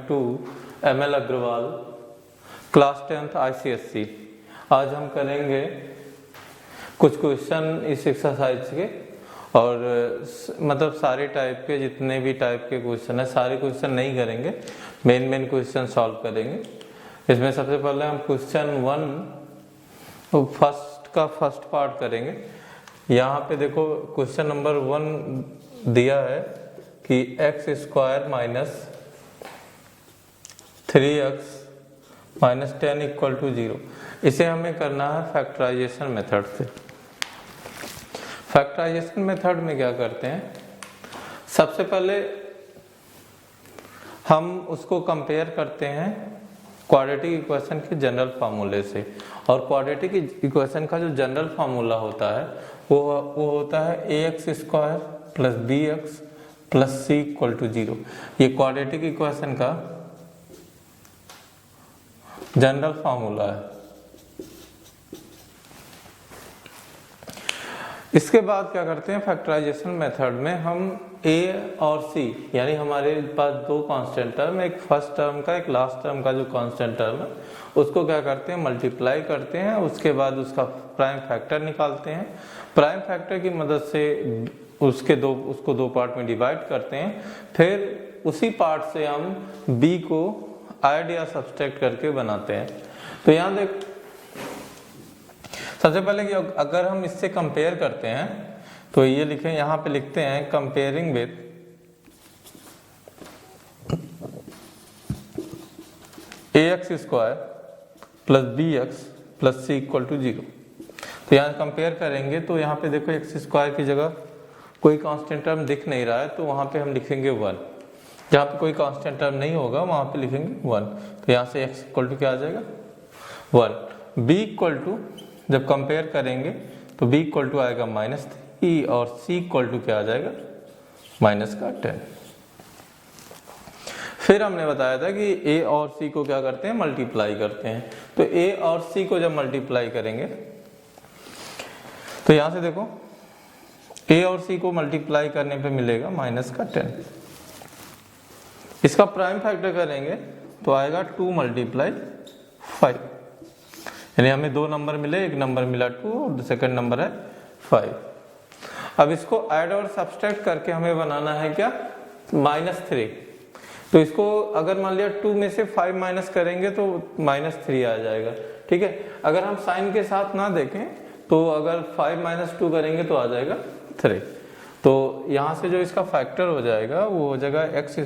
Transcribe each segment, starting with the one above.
To ML Agarwal, class 10th ICSE। आज हम करेंगे कुछ क्वेश्चन इस एक्सरसाइज के, और मतलब सारे टाइप के, जितने भी टाइप के क्वेश्चन है सारे क्वेश्चन नहीं करेंगे, मेन क्वेश्चन सॉल्व करेंगे। इसमें सबसे पहले हम क्वेश्चन 1 फर्स्ट पार्ट करेंगे। यहाँ पे देखो क्वेश्चन नंबर 1 दिया है कि x² minus 3x minus 10 equal to 0। इसे हमें करना है फैक्टराइजेशन मेथड से। फैक्टराइजेशन मेथड में क्या करते हैं, सबसे पहले हम उसको कंपेयर करते हैं क्वाड्रेटिक इक्वेशन के जनरल फार्मूले से। और क्वाड्रेटिक इक्वेशन का जो जनरल फार्मूला होता है वो होता है ax² plus bx plus c equal to 0। ये क्वाड्रेटिक इक्वेशन का जनरल फार्मूला है। इसके बाद क्या करते हैं, फैक्टराइजेशन मेथड में हम a और c, यानी हमारे पास दो कांस्टेंट टर्म, एक फर्स्ट टर्म का एक लास्ट टर्म का जो कांस्टेंट टर्म है उसको क्या करते हैं, मल्टीप्लाई करते हैं। उसके बाद उसका प्राइम फैक्टर निकालते हैं। प्राइम फैक्टर की मदद से उसको दो पार्ट में डिवाइड करते हैं। फिर उसी पार्ट से हम b को ऐड या सब्सट्रैक्ट करके बनाते हैं। तो यहाँ देख, सबसे पहले कि अगर हम इससे कंपेयर करते हैं तो ये लिखें, यहाँ पे लिखते हैं comparing with ax² plus bx plus c equal to 0। तो यहाँ कंपेयर करेंगे तो यहाँ पे देखो x² की जगह कोई कांस्टेंट टर्म दिख नहीं रहा है, तो वहाँ पे हम लिखेंगे 1। जहाँ पे कोई कांस्टेंट टर्म नहीं होगा वहाँ पे लिखेंगे 1। तो यहाँ से x इक्वल टू क्या आ जाएगा 1। b इक्वल टू जब कंपेयर करेंगे तो b इक्वल टू आएगा -3 और c इक्वल टू क्या आ जाएगा -10। फिर हमने बताया था कि a और c को क्या करते हैं, मल्टीप्लाई करते हैं। तो a और c को जब मल्टीप्लाई करेंगे तो यहाँ से देखो a और c को मल्टीप्लाई करने पे मिलेगा -10। इसका प्राइम फैक्टर करेंगे तो आएगा 2 × 5, यानी हमें दो नंबर मिले, एक नंबर मिला 2 और सेकंड नंबर है 5। अब इसको ऐड और सब्सट्रैक्ट करके हमें बनाना है क्या, -3। तो इसको अगर मान लिया 2 में से 5 माइनस करेंगे तो -3 आ जाएगा। ठीक है, अगर हम साइन के साथ ना देखें तो अगर 5 - 2 करेंगे तो आ जाएगा 3। तो यहाँ से जो इसका फैक्टर हो जाएगा वो हो जाएगा x²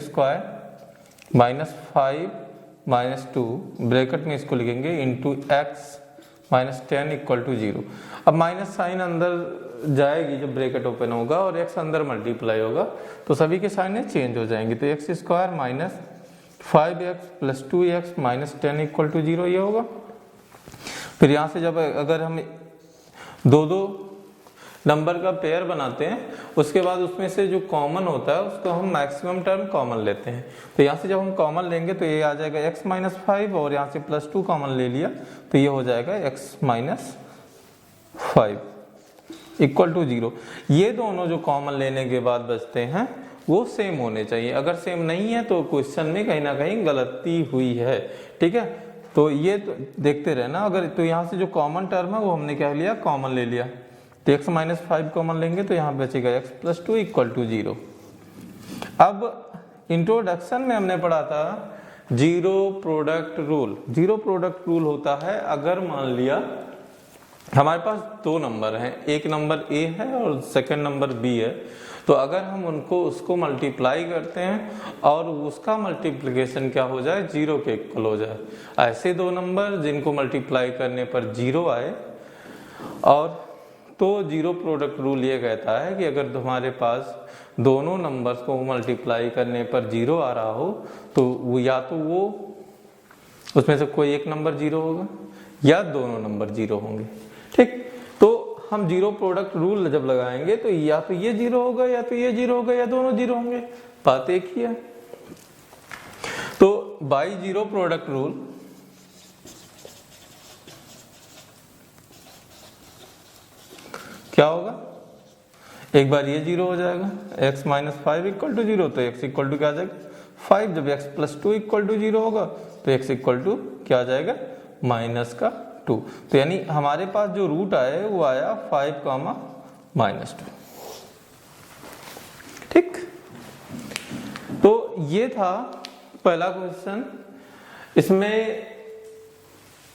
-5 - 2 ब्रैकेट में इसको लिखेंगे इंटू x -10 इक्वल टू 0। अब माइनस साइन अंदर जाएगी जब ब्रैकेट ओपन होगा और x अंदर मल्टीप्लाई होगा तो सभी के साइनें चेंज हो जाएंगे। तो x² -5x plus 2x -10 equal to 0 ये होगा। फिर यहाँ से जब अगर हम दो नंबर का पेयर बनाते हैं उसके बाद उसमें से जो कॉमन होता है उसको हम मैक्सिमम टर्म कॉमन लेते हैं। तो यहाँ से जब हम कॉमन लेंगे तो ये आ जाएगा x -5 और यहाँ से +2 कॉमन ले लिया तो ये हो जाएगा x -5 इक्वल टू 0। ये दोनों जो कॉमन लेने के बाद बचते हैं वो सेम होने चाहिए। अगर सेम नहीं है तो क्वेश्चन में कहीं ना कहीं गलती हुई है। ठीक है, तो ये तो देखते रहना। अगर तो यहाँ से जो कॉमन टर्म है वो हमने क्या लिया, कॉमन ले लिया। तो x -5 कॉमन लेंगे तो यहाँ बचेगा x + 2 इक्वल टू 0। अब इंट्रोडक्शन में हमने पढ़ा था zero product rule. Zero product rule होता है अगर मान लिया हमारे पास दो नंबर हैं, एक नंबर a है और सेकंड नंबर b है, तो अगर हम उसको मल्टीप्लाई करते हैं और उसका मल्टीप्लिकेशन क्या हो जाए, 0 के इक्वल हो जाए। ऐसे दो नंबर जिनको मल्टीप्लाई करने पर 0 आए, और तो जीरो प्रोडक्ट रूल ये कहता है कि अगर तुम्हारे पास दोनों नंबर्स को मल्टीप्लाई करने पर 0 आ रहा हो तो वो या तो वो उसमें से कोई एक नंबर 0 होगा या दोनों नंबर 0 होंगे। ठीक, तो हम जीरो प्रोडक्ट रूल जब लगाएंगे तो या तो ये 0 होगा या तो ये 0 होगा या दोनों 0 होंगे, बात एक ही है। तो बाई जीरो प्रोडक्ट रूल क्या होगा, एक बार ये 0 हो जाएगा, x -5 इक्वल टू 0, तो x इक्वल टू क्या आ जाएगा 5। जब x प्लस 2 इक्वल टू 0 होगा तो x इक्वल टू क्या आ जाएगा, माइनस का 2। तो यानी हमारे पास जो रूट आया वो आया 5 कामा माइनस 2। ठीक, तो ये था पहला क्वेश्चन। इसमें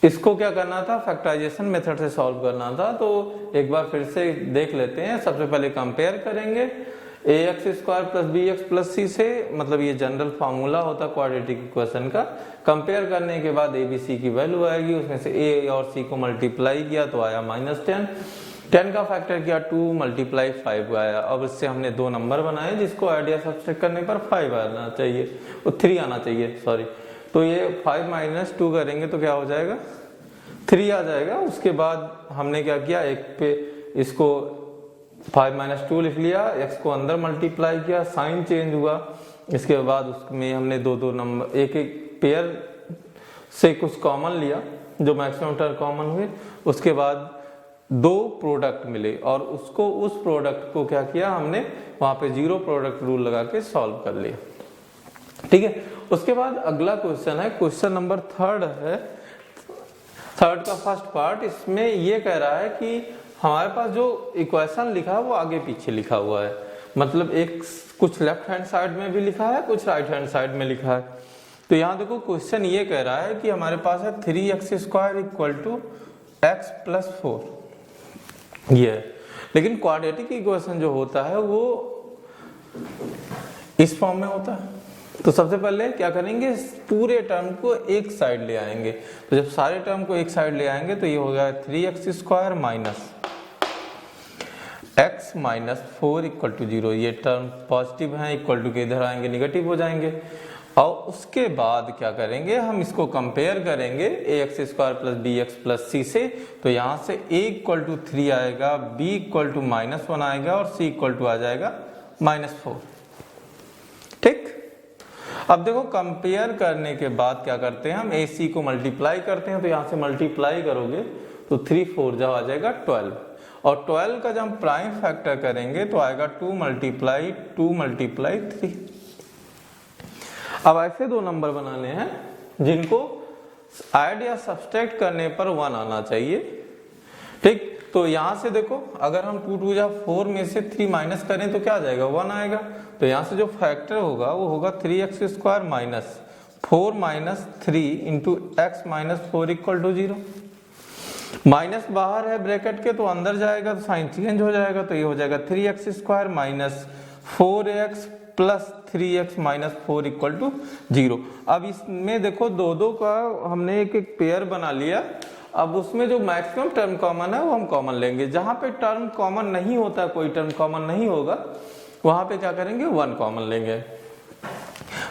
इसको क्या करना था, फैक्टराइजेशन मेथड से सॉल्व करना था। तो एक बार फिर से देख लेते हैं। सबसे पहले कंपेयर करेंगे ax square plus bx plus c से, मतलब ये जनरल फार्मूला होता क्वाड्रेटिक इक्वेशन का। कंपेयर करने के बाद a b c की वैल्यू आएगी, उसमें से a और c को मल्टीप्लाई किया तो आया -10, 10 का फैक्टर किया 2 मल्टीप्लाई 5 आया। अब इससे हमने दो नंबर बनाए जिसको आइडिया सब्सट्रैक्ट करने पर 5 आना चाहिए, वो 3 आना चाहिए, सॉरी। तो ये 5 माइनस 2 करेंगे तो क्या हो जाएगा, 3 आ जाएगा। उसके बाद हमने क्या किया, एक पे इसको 5 माइनस 2 लिख लिया, x को अंदर मल्टीप्लाई किया, साइन चेंज हुआ। इसके बाद उसमें हमने दो दो नंबर, एक एक पेयर से कुछ कॉमन लिया जो मैक्सिमम टर्म कॉमन हुए। उसके बाद दो प्रोडक्ट मिले और उसको, उस प्रोडक्ट को क्या किया हमने, वहां पे जीरो प्रोडक्ट रूल लगा के सॉल्व कर लिया। ठीक है, उसके बाद अगला क्वेश्चन है, क्वेश्चन नंबर 3 है, 3 का फर्स्ट पार्ट। इसमें ये कह रहा है कि हमारे पास जो इक्वेशन लिखा है वो आगे पीछे लिखा हुआ है, मतलब एक कुछ लेफ्ट हैंड साइड में भी लिखा है, कुछ राइट हैंड साइड में लिखा है। तो यहाँ देखो क्वेश्चन ये कह रहा है कि हमारे पास है 3x square equal to x plus 4, ये है। लेकिन क्वाड्रेटिक इक्वेशन जो होता है वो इस फॉर्म में होता है। तो सबसे पहले क्या करेंगे, पूरे टर्म को एक साइड ले आएंगे। तो जब सारे टर्म को एक साइड ले आएंगे तो ये हो गया 3x square minus x minus 4 equal to 0। ये टर्म पॉजिटिव है, इक्वल टू के इधर आएंगे निगेटिव हो जाएंगे। और उसके बाद क्या करेंगे, हम इसको कंपेयर करेंगे ax square plus bx plus c से। तो यहाँ से a इक्वल टू 3 आएगा, b इक्वल टू -1 आएगा और c इक्वल टू आ जाएगा -4। ठीक, अब देखो कंपेयर करने के बाद क्या करते हैं हम, AC को मल्टीप्लाई करते हैं। तो यहाँ से मल्टीप्लाई करोगे तो 3 4 जब आ जाएगा 12, और 12 का जब हम प्राइम फैक्टर करेंगे तो आएगा 2 मल्टीप्लाई 3। अब ऐसे दो नंबर बनाने हैं जिनको ऐड या सब्सट्रैक्ट करने पर 1 आना चाहिए। ठीक, तो यहां से देखो, अगर हम 2 2 जा 4 में से 3 माइनस करें तो क्या आ जाएगा, 1 आएगा। तो यहां से जो फैक्टर होगा वो होगा 3x square minus 4 minus 3 into x minus 4 equal to 0। Minus बाहर है ब्रैकेट के तो अंदर जाएगा तो साइन चेंज हो जाएगा। तो ये हो जाएगा 3x square minus 4x plus 3x minus 4 equal to 0। अब इसमें देखो दो दो का हमने एक एक पेयर बना लिया। अब उसमें जो मैक्सिमम टर्म कॉमन है वो हम कॉमन लेंगे। जहां पे टर्म कॉमन नहीं होता, कोई टर्म कॉमन नहीं होगा, वहां पे क्या करेंगे, 1 कॉमन लेंगे।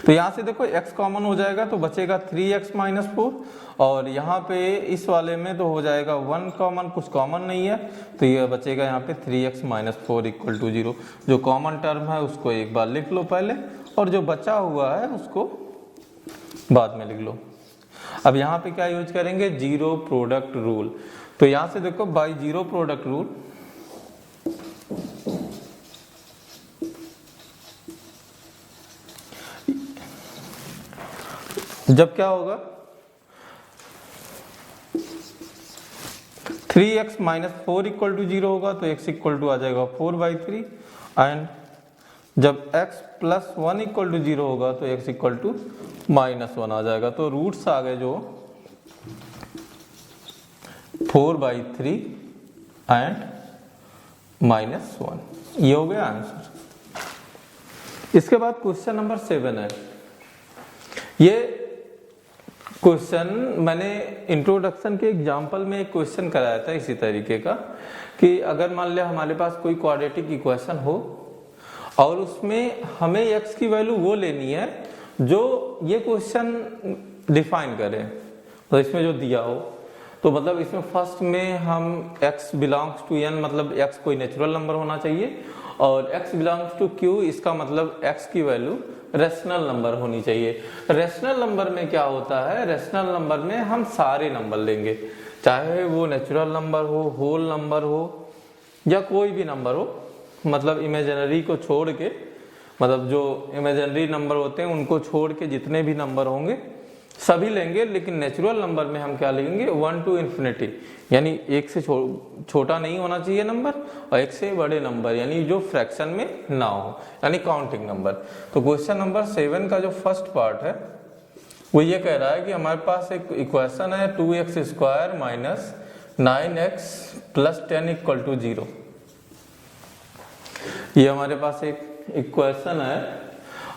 तो यहां से देखो x कॉमन हो जाएगा तो बचेगा 3x माइनस 4, और यहाँ पे इस वाले में तो हो जाएगा 1 कॉमन, कुछ कॉमन नहीं है तो ये बचेगा यहाँ पे 3x माइनस 4 इक्वल टू 0। जो कॉमन टर्म है उसको एक बार लिख लो पहले, और जो बचा हुआ है उसको बाद में लिख लो। अब यहाँ पे क्या यूज करेंगे, जीरो प्रोडक्ट रूल। तो यहां से देखो बाय जीरो प्रोडक्ट रूल जब क्या होगा, 3x माइनस 4 इक्वल टू 0 होगा तो x इक्वल टू आ जाएगा 4/3, एंड जब x प्लस 1 इक्वल टू 0 होगा तो x इक्वल टू -1 आ जाएगा। तो रूट्स आ गए जो 4/3 एंड -1, ये हो गया आंसर। इसके बाद क्वेश्चन नंबर 7 है। ये क्वेश्चन मैंने इंट्रोडक्शन के एग्जाम्पल में एक क्वेश्चन कराया था इसी तरीके का, कि अगर मान लिया हमारे पास कोई क्वाड्रेटिक इक्वेशन हो और उसमें हमें x की वैल्यू वो लेनी है जो ये क्वेश्चन डिफाइन करे। तो इसमें जो दिया हो, तो मतलब इसमें फर्स्ट में हम x बिलोंग्स टू n, मतलब x कोई नेचुरल नंबर होना चाहिए, और x बिलोंग्स टू q, इसका मतलब x की वैल्यू रेशनल नंबर होनी चाहिए। रेशनल नंबर में क्या होता है, रेशनल नंबर में हम सारे नंबर लेंगे, चाहे वो नेचुरल नंबर हो, होल नंबर हो, या कोई भी नंबर हो, मतलब इमेजिनरी को छोड़ के मतलब जो इमेजिनरी नंबर होते हैं उनको छोड़ के जितने भी नंबर होंगे सभी लेंगे, लेकिन नेचुरल नंबर में हम क्या लेंगे 1 to infinity, यानी एक से छोटा नहीं होना चाहिए नंबर और एक से बड़े नंबर, यानी जो फ्रैक्शन में ना हो, यानी काउंटिंग नंबर। तो क्वेश्चन नंबर 7 का जो फर्स्ट पार्ट है वो ये कह रहा है कि हमारे पास एक इक्वेशन है 2x² minus 9x plus 10 equal to 0। ये हमारे पास एक इक्वेशन है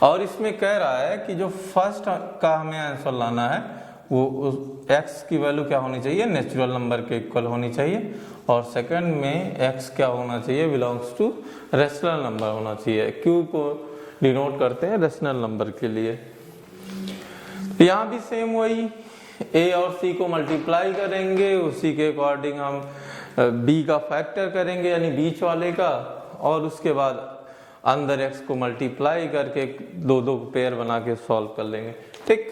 और इसमें कह रहा है कि जो फर्स्ट का हमें आंसर लाना है वो x की वैल्यू क्या होनी चाहिए, नेचुरल नंबर के इक्वल होनी चाहिए, और सेकंड में x क्या होना चाहिए, बिलोंग्स टू रेशनल नंबर होना चाहिए। q को डिनोट करते हैं रेशनल नंबर के लिए। यहाँ भी सेम वही a और c को मल्टीप्लाई करेंगे, उसी के अकॉर्डिंग हम b का फैक्टर करेंगे यानी बीच वाले का, और उसके बाद अंदर x को मल्टीप्लाई करके दो दो पेयर बना के सॉल्व कर लेंगे। ठीक,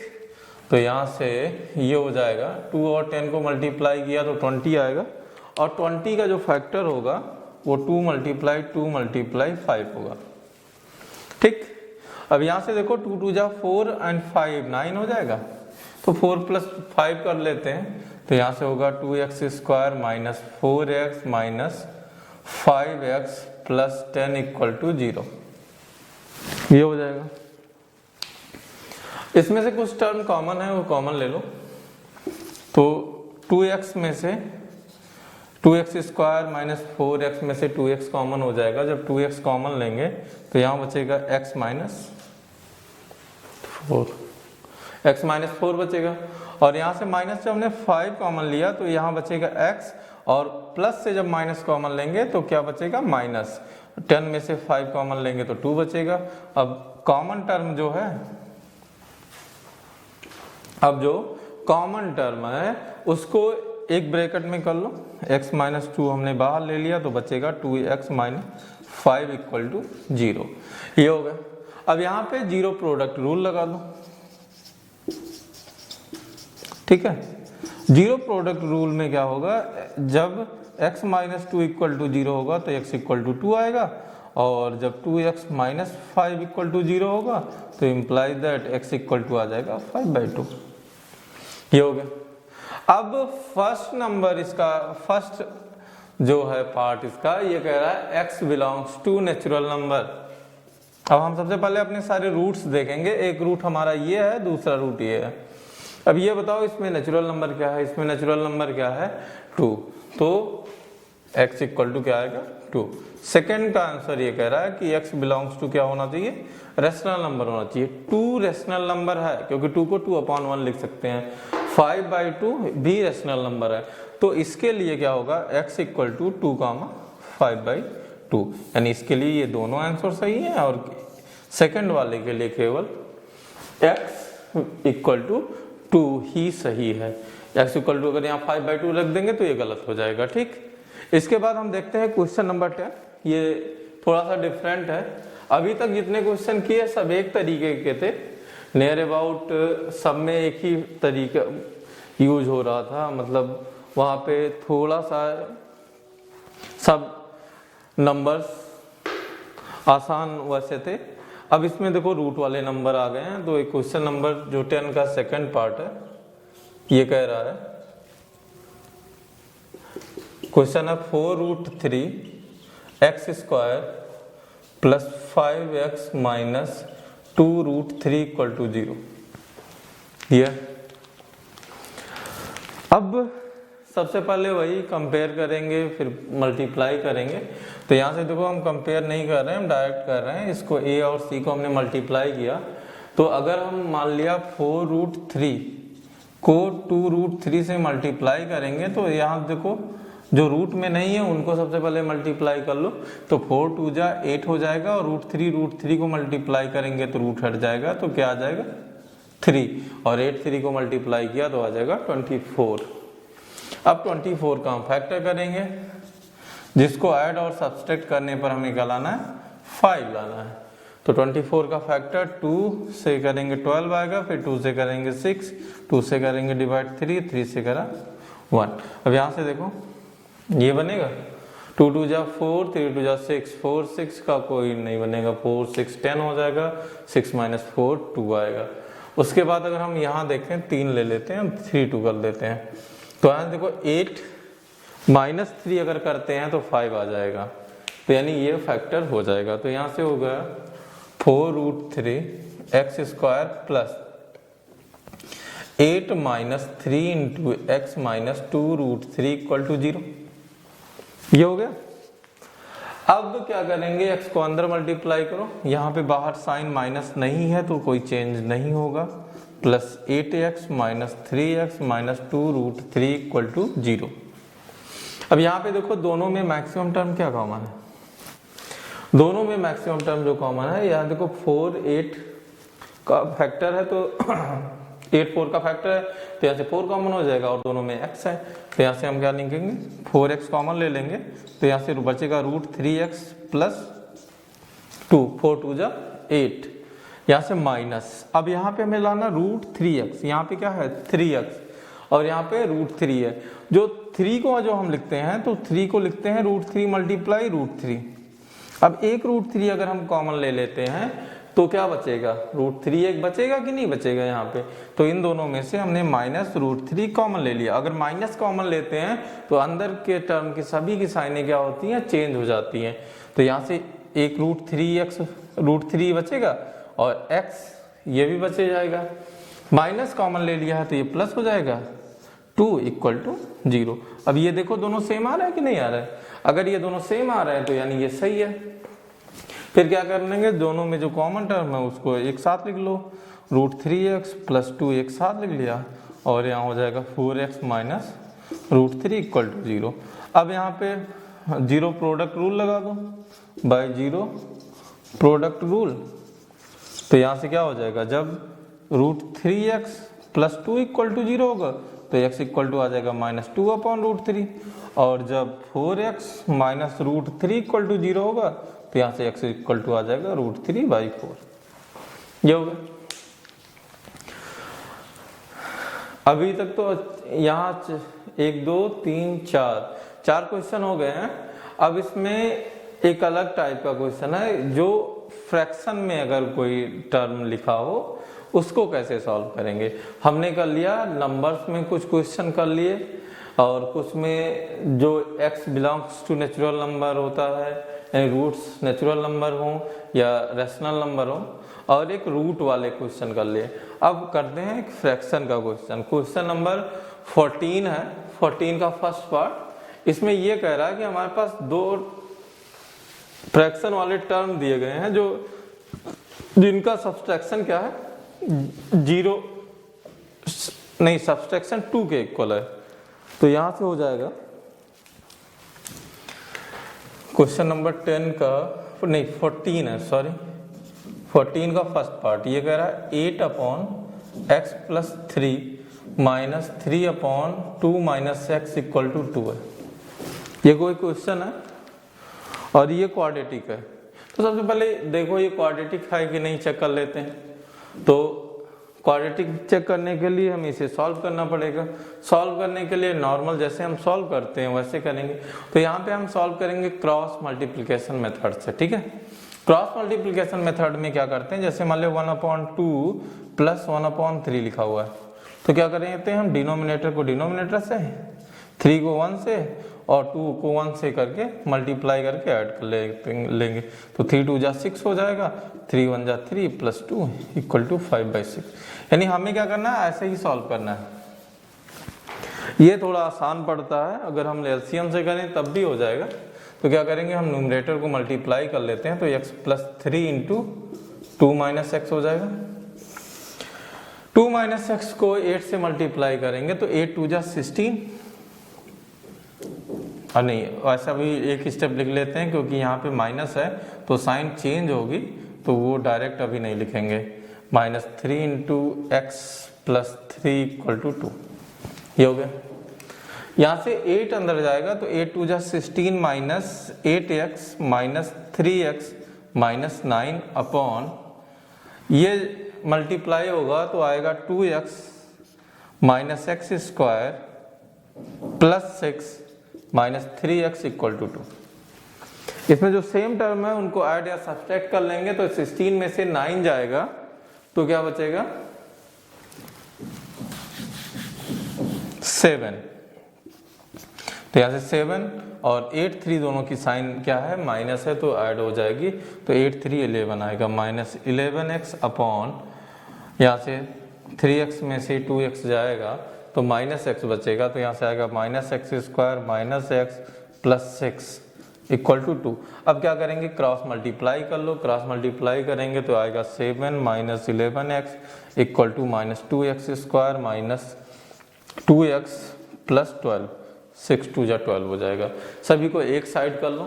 तो यहाँ से ये हो जाएगा 2 और 10 को मल्टीप्लाई किया तो 20 आएगा, और 20 का जो फैक्टर होगा वो 2 मल्टीप्लाई 2 मल्टीप्लाई 5 होगा। ठीक, अब यहाँ से देखो 2 2 जा 4 एंड 5 9 हो जाएगा, तो 4 प्लस 5 कर लेते हैं, तो यहाँ से होगा 2x² minus 4x minus 5x plus 10 equal to 0। ये हो जाएगा। इसमें से कुछ टर्म कॉमन है वो कॉमन ले लो, तो 2x में से 2x² माइनस 4x में से 2x कॉमन हो जाएगा। जब 2x कॉमन लेंगे तो यहाँ बचेगा x माइनस 4 बचेगा, और यहाँ से माइनस जब हमने 5 कॉमन लिया तो यहाँ बचेगा x, और प्लस से जब माइनस कॉमन लेंगे तो क्या बचेगा माइनस, 10 में से 5 कॉमन लेंगे तो 2 बचेगा। अब कॉमन टर्म जो है, अब जो कॉमन टर्म है उसको एक ब्रैकेट में कर लो, x माइनस 2 हमने बाहर ले लिया तो बचेगा 2x माइनस 5 इक्वल टू 0। ये हो गया। अब यहाँ पे जीरो प्रोडक्ट रूल लगा लो। ठीक है, जीरो प्रोडक्ट रूल में क्या होगा, जब x माइनस 2 इक्वल टू 0 होगा तो x इक्वल टू 2 आएगा, और जब 2x माइनस 5 इक्वल टू 0 होगा तो imply that x equal to आ जाएगा 5/2। ये हो गया। अब फर्स्ट नंबर इसका फर्स्ट जो है पार्ट इसका ये कह रहा है x belongs to natural number. अब हम सबसे पहले अपने सारे रूट्स देखेंगे, एक रूट हमारा ये है, दूसरा रूट ये है। अब ये बताओ इसमें नेचुरल नंबर क्या है, इसमें नेचुरल नंबर क्या है 2, तो x इक्वल टू क्या आएगा 2। सेकेंड का आंसर ये कह रहा है कि x बिलोंग्स टू क्या होना चाहिए, रेशनल नंबर होना चाहिए। 2 रेशनल नंबर है क्योंकि 2 को 2/1 लिख सकते हैं, 5/2 भी रेशनल नंबर है, तो इसके लिए क्या होगा x इक्वल टू 2, 5/2, यानी इसके लिए ये दोनों आंसर सही है, और सेकंड वाले के लिए केवल x इक्वल टू 2 ही सही है। x इक्वल टू अगर यहाँ 5/2 रख देंगे तो ये गलत हो जाएगा। ठीक, इसके बाद हम देखते हैं क्वेश्चन नंबर 10। ये थोड़ा सा डिफरेंट है, अभी तक जितने क्वेश्चन किए सब एक तरीके के थे, नियर अबाउट सब में एक ही तरीका यूज हो रहा था, मतलब वहाँ पे थोड़ा सा सब नंबर्स आसान वैसे थे। अब इसमें देखो रूट वाले नंबर आ गए हैं, तो एक क्वेश्चन नंबर जो 10 का सेकंड पार्ट है ये कह रहा है, क्वेश्चन है 4√3x² plus 5x minus 2√3 equal to 0। ये अब सबसे पहले वही कंपेयर करेंगे फिर मल्टीप्लाई करेंगे। तो यहाँ से देखो हम कंपेयर नहीं कर रहे हैं, हम डायरेक्ट कर रहे हैं, इसको a और c को हमने मल्टीप्लाई किया, तो अगर हम मान लिया 4√3 को 2√3 से मल्टीप्लाई करेंगे तो यहाँ देखो जो रूट में नहीं है उनको सबसे पहले मल्टीप्लाई कर लो, तो 4 2 जा 8 हो जाएगा, और √3 को मल्टीप्लाई करेंगे तो रूट हट जाएगा, तो क्या आ जाएगा 3, और 8 3 को मल्टीप्लाई किया तो आ जाएगा 24। अब 24 का हम फैक्टर करेंगे, जिसको ऐड और सब्सट्रैक्ट करने पर हमें क्या लाना है 5 लाना है। तो 24 का फैक्टर 2 से करेंगे 12 आएगा, फिर 2 से करेंगे 6, 2 से करेंगे डिवाइड 3 से करा 1। अब यहाँ से देखो ये बनेगा 2 2 जा 4, 3 2 जा 6, 4 6 का कोई नहीं बनेगा, 4 6 10 हो जाएगा, 6 - 4 2 आएगा। उसके बाद अगर हम यहाँ देखें 3 ले लेते हैं, हम 3 2 कर देते हैं, तो यहाँ देखो 8 - 3 अगर करते हैं तो 5 आ जाएगा, तो यानी ये फैक्टर हो जाएगा। तो यहाँ से हो गया 4√3 x square plus 8 - 3 into x - 2√3 equal to 0। ये हो गया। अब क्या करेंगे, x को अंदर मल्टीप्लाई करो, यहाँ पे बाहर साइन माइनस नहीं है तो कोई चेंज नहीं होगा, plus 8x - 3x - 2√3 equal to 0। अब यहाँ पे देखो दोनों में मैक्सिमम टर्म क्या कॉमन है, दोनों में मैक्सिमम टर्म जो कॉमन है, यहाँ देखो 4 8 का फैक्टर है, तो 8 4 का फैक्टर है, तो यहाँ से 4 कॉमन हो जाएगा और दोनों में x है, तो यहाँ से हम क्या लिखेंगे 4x कॉमन ले लेंगे, तो यहाँ से बचेगा √3x प्लस 2, 4 2 जा 8, यहाँ से माइनस। अब यहाँ पे हमें लाना √3x, यहाँ पे क्या है 3x और यहाँ पे √3 है, जो 3 को जो हम लिखते हैं तो 3 को लिखते हैं √3 मल्टीप्लाई √3। अब एक √3 अगर हम कॉमन ले लेते हैं तो क्या बचेगा, √3 एक बचेगा कि नहीं बचेगा यहाँ पे, तो इन दोनों में से हमने -√3 कॉमन ले लिया। अगर माइनस कॉमन लेते हैं तो अंदर के टर्म की सभी की साइनें क्या होती हैं, चेंज हो जाती हैं, तो यहाँ से एक √3 बचेगा और x ये भी बचे जाएगा, माइनस कॉमन ले लिया है तो ये प्लस हो जाएगा 2 इक्वल टू 0। अब ये देखो दोनों सेम आ रहा है कि नहीं आ रहा है, अगर ये दोनों सेम आ रहा है तो यानी ये सही है। फिर क्या कर लेंगे, दोनों में जो कॉमन टर्म है उसको एक साथ लिख लो, √3x प्लस 2 एक साथ लिख लिया और यहाँ हो जाएगा 4x माइनस √3 इक्वल टू 0। अब यहाँ पे 0 प्रोडक्ट रूल लगा दो, बाय 0 प्रोडक्ट रूल, तो यहाँ से क्या हो जाएगा, जब √3x प्लस 2 इक्वल टू 0 होगा तो x इक्वल टू आ जाएगा -2/√3, और जब 4x माइनस √3 इक्वल टू 0 होगा तो यहाँ से x इक्वल टू आ जाएगा √3/4। ये हो गया। अभी तक तो यहाँ 1 2 3 4 क्वेश्चन हो गए हैं। अब इसमें एक अलग टाइप का क्वेश्चन है, जो फ्रैक्शन में अगर कोई टर्म लिखा हो उसको कैसे सॉल्व करेंगे। हमने कर लिया नंबर्स में कुछ क्वेश्चन कर लिए, और कुछ में जो x belongs to natural number होता है, यानी रूट्स नेचुरल नंबर हो या रेशनल नंबर हो, और एक रूट वाले क्वेश्चन कर लिए। अब करते हैं एक फ्रैक्शन का क्वेश्चन, क्वेश्चन नंबर 14 है, 14 का फर्स्ट पार्ट। इसमें ये कह रहा है कि हमारे पास 2 फ्रैक्शन वाले टर्म दिए गए हैं जो जिनका सब्सट्रैक्शन क्या है 0 नहीं, सब्सट्रैक्शन 2 के इक्वल है। तो यहां से हो जाएगा क्वेश्चन नंबर 10 का नहीं 14 है, सॉरी 14 का फर्स्ट पार्ट। ये कह रहा है 8/x plus 3 minus 3/2 minus x equal to 2 है। ये कोई क्वेश्चन है और ये क्वाड्रेटिक है। तो सबसे पहले देखो ये क्वाड्रेटिक है कि नहीं चेक कर लेते हैं। तो क्वाड्रेटिक चेक करने के लिए हमें इसे सॉल्व करना पड़ेगा। सॉल्व करने के लिए नॉर्मल जैसे हम सॉल्व करते हैं वैसे करेंगे। तो यहाँ पे हम सॉल्व करेंगे क्रॉस मल्टीप्लिकेशन मेथड से, ठीक है। क्रॉस मल्टीप्लिकेशन मेथड में क्या करते हैं, जैसे मान लो 1/2 प्लस 1/3 लिखा हुआ है, तो क्या करेंगे हम डिनोमिनेटर को डिनोमिनेटर से, 3 को 1 से और 2 को 1 से करके मल्टीप्लाई करके ऐड कर लेंगे। तो 3 2 जा 6 हो जाएगा, 3 1 जा 3 प्लस 2 इक्वल टू 5/6। यानी हमें क्या करना है, ऐसे ही सॉल्व करना है। ये थोड़ा आसान पड़ता है, अगर हम एलसीएम से करें तब भी हो जाएगा। तो क्या करेंगे, हम न्यूमरेटर को मल्टीप्लाई कर लेते हैं, तो x plus 3 into 2 minus x हो जाएगा। 2 माइनस एक्स को 8 से मल्टीप्लाई करेंगे तो 8 2 जा 16, और नहीं ऐसा भी एक स्टेप लिख लेते हैं क्योंकि यहाँ पे माइनस है तो साइन चेंज होगी, तो वो डायरेक्ट अभी नहीं लिखेंगे। -3 into x plus 3 equal to 2, ये हो गया। यहाँ से 8 अंदर जाएगा तो 8 2 जा 16 minus 8x minus 3x minus 9 upon, ये मल्टीप्लाई होगा तो आएगा 2x minus x square plus 6 minus 3x equal to 2। इसमें जो सेम टर्म है उनको ऐड या सब्सट्रैक्ट कर लेंगे तो 16 में से 9 जाएगा तो क्या बचेगा 7। तो यहाँ से 7 और 8 3 दोनों की साइन क्या है माइनस है तो ऐड हो जाएगी तो 8 3 11 आएगा माइनस 11x अपॉन यहाँ से 3x में से 2x जाएगा तो माइनस x बचेगा तो यहाँ से आएगा minus x square minus x plus 6 equal to 2। अब क्या करेंगे क्रॉस मल्टीप्लाई कर लो, क्रॉस मल्टीप्लाई करेंगे तो आएगा 7 minus 11x equal to minus 2x square minus 2x plus 12 6 2 जा 12 हो जाएगा। सभी को एक साइड कर लो,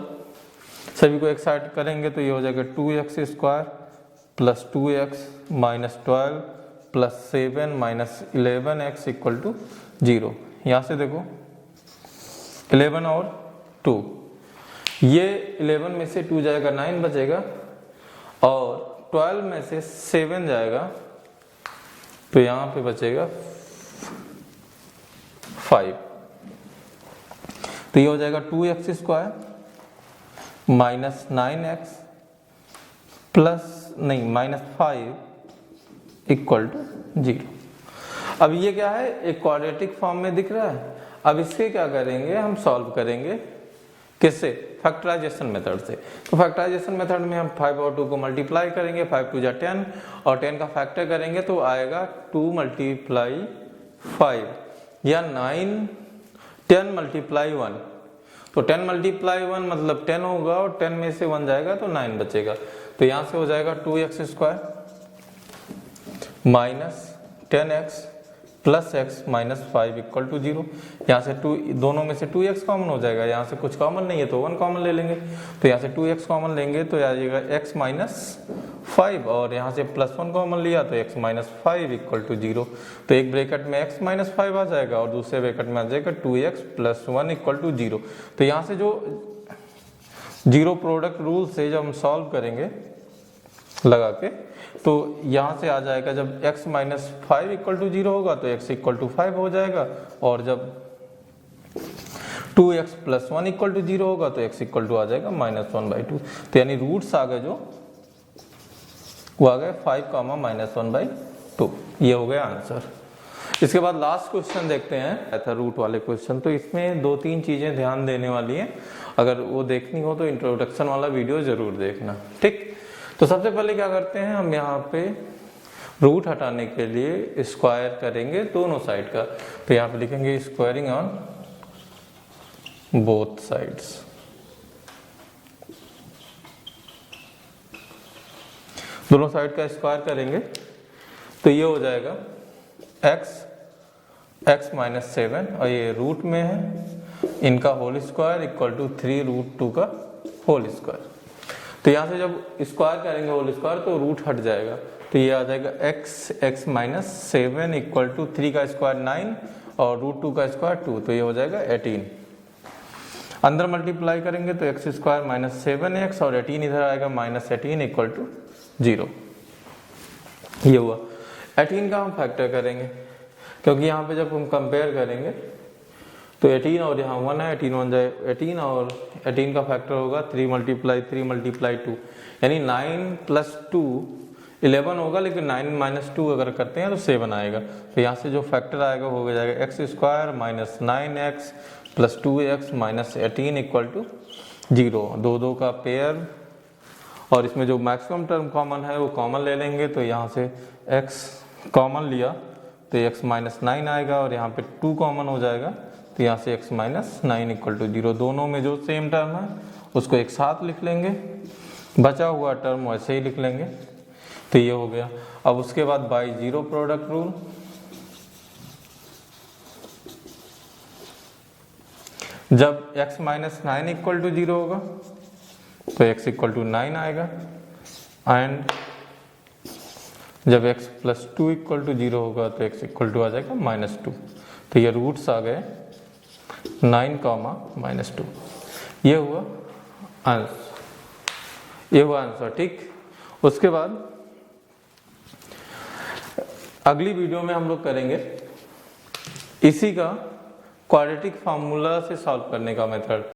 सभी को एक साइड करेंगे तो ये हो जाएगा 2x square plus 2x minus 12 plus 7 minus 11x equal to 0। यहाँ से देखो 11 और 2, ये 11 में से 2 जाएगा 9 बचेगा और 12 में से 7 जाएगा तो यहाँ पे बचेगा 5। तो ये हो जाएगा 2x square minus 9x plus नहीं माइनस 5 इक्वल टू 0। अब ये क्या है एक क्वाड्रेटिक फॉर्म में दिख रहा है। अब इसके क्या करेंगे हम सॉल्व करेंगे किससे फैक्टराइजेशन मेथड से। तो फैक्टराइजेशन मेथड में हम 5 और 2 को मल्टीप्लाई करेंगे 5 2 जा 10 और 10 का फैक्टर करेंगे तो आएगा 2 मल्टीप्लाई 5 या 9 10 मल्टीप्लाई 1 तो 10 मल्टीप्लाई 1 मतलब 10 होगा और 10 में से 1 जाएगा तो 9 बचेगा। तो यहाँ से हो जाएगा 2x square minus 10x plus x minus 5 equal to 0। यहाँ से 2 दोनों में से 2x कॉमन हो जाएगा, यहाँ से कुछ कॉमन नहीं है तो 1 कॉमन ले लेंगे तो यहाँ से 2x कॉमन लेंगे तो आ जाएगा x माइनस 5 और यहाँ से प्लस 1 कॉमन लिया तो x माइनस 5 इक्वल टू 0। तो एक ब्रैकेट में x माइनस 5 आ जाएगा और दूसरे ब्रैकेट में आ जाएगा 2x प्लस 1 इक्वल टू 0। तो यहाँ से जो जीरो प्रोडक्ट रूल से जब हम सॉल्व करेंगे लगा के तो यहाँ से आ जाएगा जब x माइनस 5 इक्वल टू 0 होगा तो x इक्वल टू 5 हो जाएगा और जब 2x प्लस 1 इक्वल टू 0 होगा तो x इक्वल टू आ जाएगा माइनस 1/2। तो यानी रूट्स आ गए जो वो आ गए 5 माइनस 1/2। ये हो गया आंसर। इसके बाद लास्ट क्वेश्चन देखते हैं ऐसा रूट वाले क्वेश्चन। तो इसमें 2-3 चीजें ध्यान देने वाली हैं, अगर वो देखनी हो तो इंट्रोडक्शन वाला वीडियो जरूर देखना, ठीक। तो सबसे पहले क्या करते हैं हम यहाँ पे रूट हटाने के लिए स्क्वायर करेंगे दोनों साइड का। तो यहाँ पे लिखेंगे स्क्वायरिंग ऑन बोथ साइड्स। दोनों साइड का स्क्वायर करेंगे तो ये हो जाएगा x माइनस 7 और ये रूट में है इनका whole square equal to 3 root 2 का होल स्क्वायर। तो यहाँ से जब स्क्वायर करेंगे होल स्क्वायर तो रूट हट जाएगा तो ये आ जाएगा x माइनस 7 इक्वल टू 3 का स्क्वायर 9 और रूट 2 का स्क्वायर 2 तो ये हो जाएगा 18। अंदर मल्टीप्लाई करेंगे तो x स्क्वायर माइनस 7x और 18 इधर आएगा माइनस 18 इक्वल टू 0। ये हुआ 18 का हम फैक्टर करेंगे क्योंकि यहाँ पे जब हम कंपेयर करेंगे तो 18 और यहाँ 1 है 18 1 जाए 18 और 18 का फैक्टर होगा 3 मल्टीप्लाई 2 यानी 9 प्लस 2 11 होगा लेकिन 9 माइनस 2 अगर करते हैं तो 7 आएगा। तो यहाँ से जो फैक्टर आएगा हो जाएगा x square minus 9x plus 2x minus 18 equal to 0। 2 2 का पेयर और इसमें जो मैक्सिमम टर्म कॉमन है वो कॉमन ले लेंगे तो यहाँ से x कॉमन लिया तो x माइनस 9 आएगा और यहाँ पे 2 कॉमन हो जाएगा तो यहाँ से x माइनस 9 इक्वल टू 0। दोनों में जो सेम टर्म है उसको एक साथ लिख लेंगे, बचा हुआ टर्म वैसे ही लिख लेंगे तो ये हो गया। अब उसके बाद बाई जीरो प्रोडक्ट रूल, जब x माइनस 9 इक्वल टू 0 होगा तो x इक्वल टू 9 आएगा एंड जब x प्लस 2 इक्वल टू 0 होगा तो x इक्वल टू आ जाएगा माइनस 2। तो ये रूट्स आ गए 9 माइनस 2। ये हुआ आंसर, ये हुआ आंसर, ठीक। उसके बाद अगली वीडियो में हम लोग करेंगे इसी का क्वाड्रेटिक फार्मूला से सॉल्व करने का मेथड।